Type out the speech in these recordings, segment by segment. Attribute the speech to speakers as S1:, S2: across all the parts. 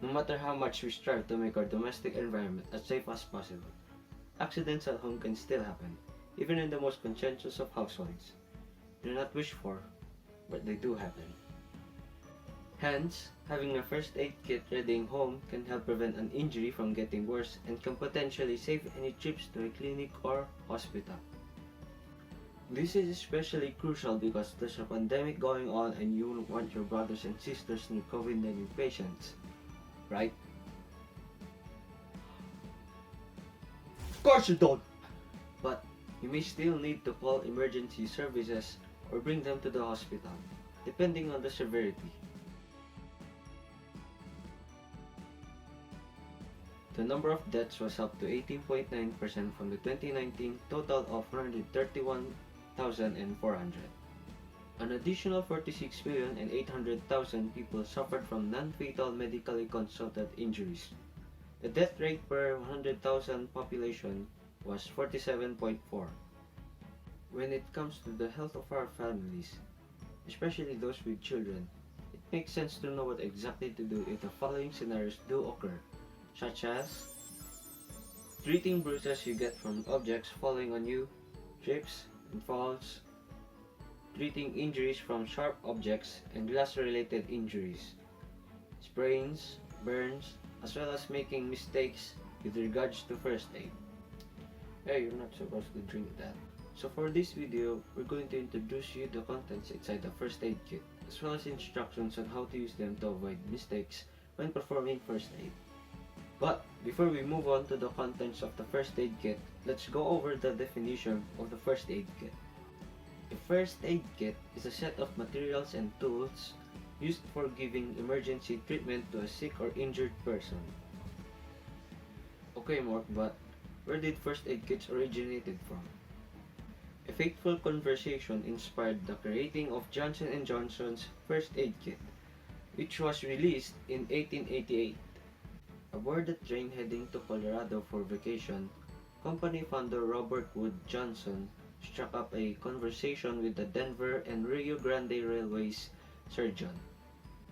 S1: No matter how much we strive to make our domestic environment as safe as possible, accidents at home can still happen, even in the most conscientious of households. They're not wished for, but they do happen. Hence, having a first aid kit ready in home can help prevent an injury from getting worse and can potentially save any trips to a clinic or hospital. This is especially crucial because there's a pandemic going on and you don't want your brothers and sisters near COVID-19 patients, right? Of course you don't! But you may still need to call emergency services or bring them to the hospital, depending on the severity. The number of deaths was up to 18.9% from the 2019 total of 131,400. An additional 46,800,000 people suffered from non-fatal medically consulted injuries. The death rate per 100,000 population was 47.4. When it comes to the health of our families, especially those with children, it makes sense to know what exactly to do if the following scenarios do occur, such as treating bruises you get from objects falling on you, trips and falls, treating injuries from sharp objects and glass-related injuries, sprains, burns, as well as making mistakes with regards to first aid. Hey, you're not supposed to drink that. So for this video, we're going to introduce you the contents inside the first aid kit, as well as instructions on how to use them to avoid mistakes when performing first aid. But before we move on to the contents of the first aid kit, let's go over the definition of the first aid kit. A first aid kit is a set of materials and tools used for giving emergency treatment to a sick or injured person. Okay, Mark, but where did first aid kits originated from? A fateful conversation inspired the creating of Johnson & Johnson's first aid kit, which was released in 1888. Aboard a train heading to Colorado for vacation, company founder Robert Wood Johnson struck up a conversation with the Denver and Rio Grande Railway's surgeon.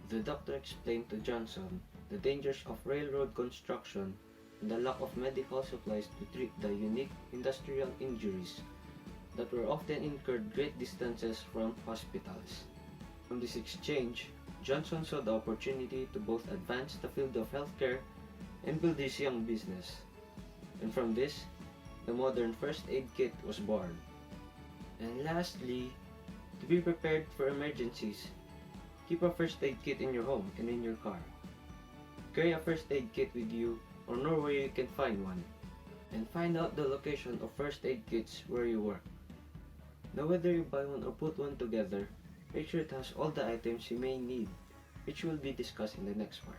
S1: The doctor explained to Johnson the dangers of railroad construction and the lack of medical supplies to treat the unique industrial injuries that were often incurred great distances from hospitals. From this exchange, Johnson saw the opportunity to both advance the field of healthcare and build his young business. And from this, the modern first aid kit was born. And lastly, to be prepared for emergencies, keep a first aid kit in your home and in your car. Carry a first aid kit with you or know where you can find one. And find out the location of first aid kits where you work. Now whether you buy one or put one together, make sure it has all the items you may need, which we'll be discussing in the next part.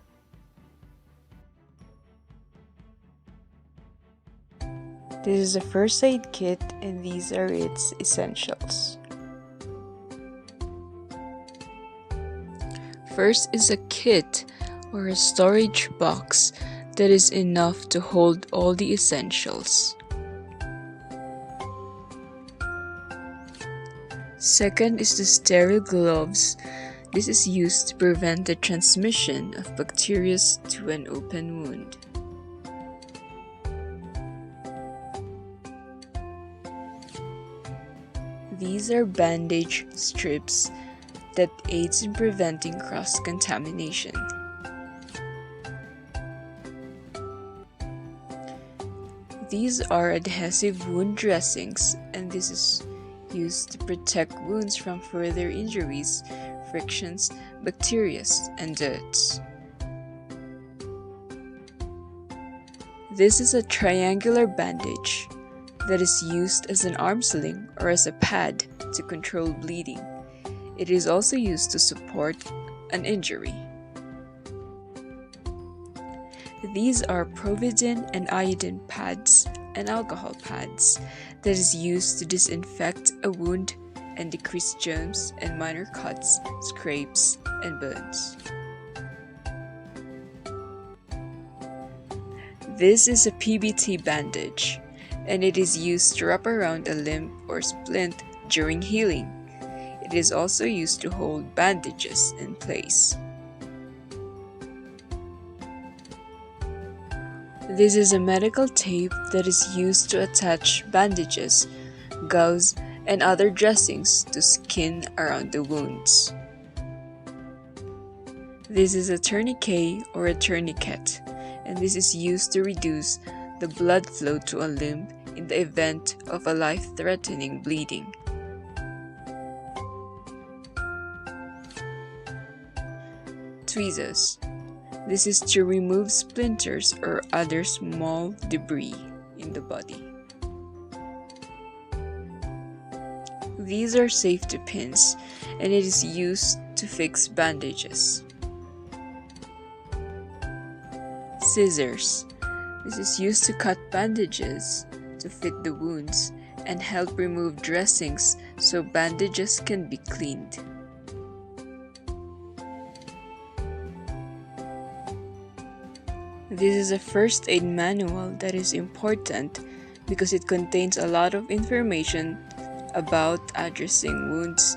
S2: This is a first aid kit and these are its essentials. First is a kit or a storage box that is enough to hold all the essentials. Second is the sterile gloves. This is used to prevent the transmission of bacteria to an open wound. These are bandage strips that aids in preventing cross-contamination. These are adhesive wound dressings, and this is used to protect wounds from further injuries, frictions, bacteria, and dirt. This is a triangular bandage that is used as an arm sling or as a pad to control bleeding. It is also used to support an injury. These are Providin and iodine pads and alcohol pads that is used to disinfect a wound and decrease germs and minor cuts, scrapes, and burns. This is a PBT bandage, and it is used to wrap around a limb or splint during healing. It is also used to hold bandages in place. This is a medical tape that is used to attach bandages, gauze, and other dressings to skin around the wounds. This is a tourniquet or a tourniquet, and this is used to reduce the blood flow to a limb in the event of a life-threatening bleeding. Tweezers. This is to remove splinters or other small debris in the body. These are safety pins, and it is used to fix bandages. Scissors. This is used to cut bandages to fit the wounds and help remove dressings so bandages can be cleaned. This is a first aid manual that is important because it contains a lot of information about addressing wounds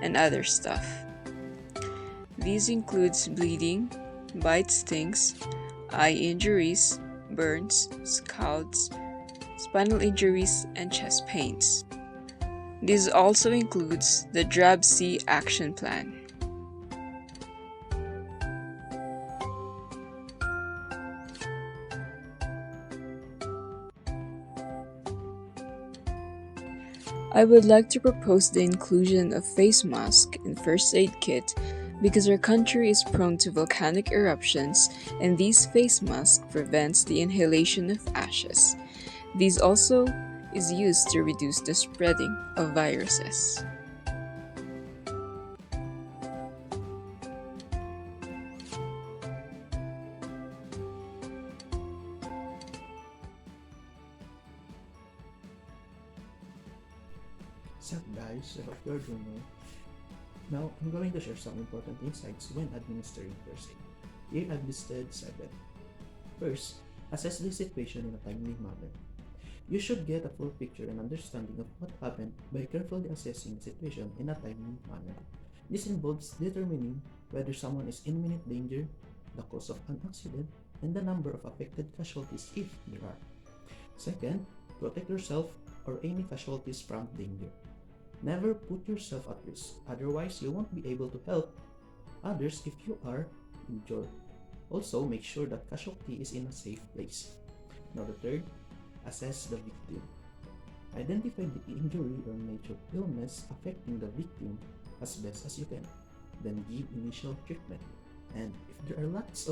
S2: and other stuff. These includes bleeding, bite stings, eye injuries, burns, scalds, spinal injuries, and chest pains. This also includes the DRAB-C action plan. I would like to propose the inclusion of face mask in first aid kit because our country is prone to volcanic eruptions and these face masks prevents the inhalation of ashes. These also is used to reduce the spreading of viruses.
S3: Sup guys, I hope you're doing well. Now, I'm going to share some important insights when administering first aid. Here I've listed 7. First, assess the situation in a timely manner. You should get a full picture and understanding of what happened by carefully assessing the situation in a timely manner. This involves determining whether someone is in imminent danger, the cause of an accident, and the number of affected casualties if there are. Second, protect yourself or any casualties from danger. Never put yourself at risk, otherwise you won't be able to help others if you are injured. Also, make sure that casualty is in a safe place. Now the third, assess the victim. Identify the injury or major illness affecting the victim as best as you can. Then give initial treatment. And if there are lots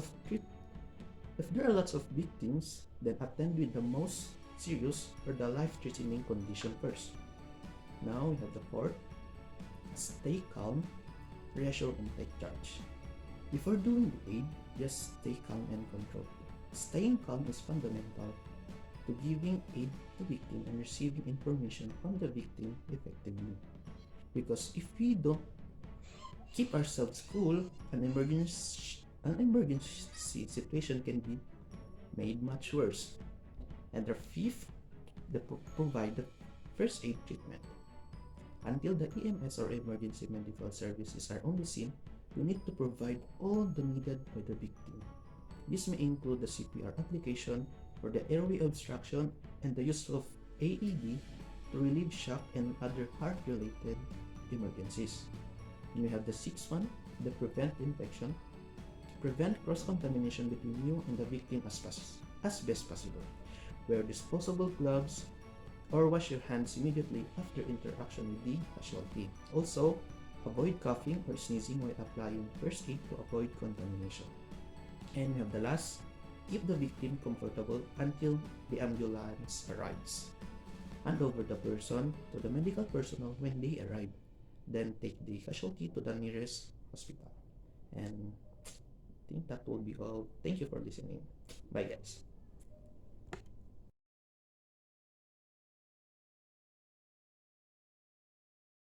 S3: of victims, then attend with the most serious or the life-threatening condition first. Now we have the fourth. Stay calm, reassure, and take charge. Before doing the aid, just stay calm and controlled. Staying calm is fundamental to giving aid to victim and receiving information from the victim effectively. Because if we don't keep ourselves cool, an emergency situation can be made much worse. And the fifth, provide the first aid treatment. Until the EMS or emergency medical services are on the scene, you need to provide all the needed by the victim. This may include the CPR application for the airway obstruction and the use of AED to relieve shock and other heart-related emergencies. And we have the sixth one, the prevent infection. Prevent cross-contamination between you and the victim as best possible. Wear disposable gloves or wash your hands immediately after interaction with the casualty. Also, avoid coughing or sneezing while applying first aid to avoid contamination. And we have the last, keep the victim comfortable until the ambulance arrives. Hand over the person to the medical personnel when they arrive. Then take the casualty to the nearest hospital. And I think that will be all. Thank you for listening. Bye guys.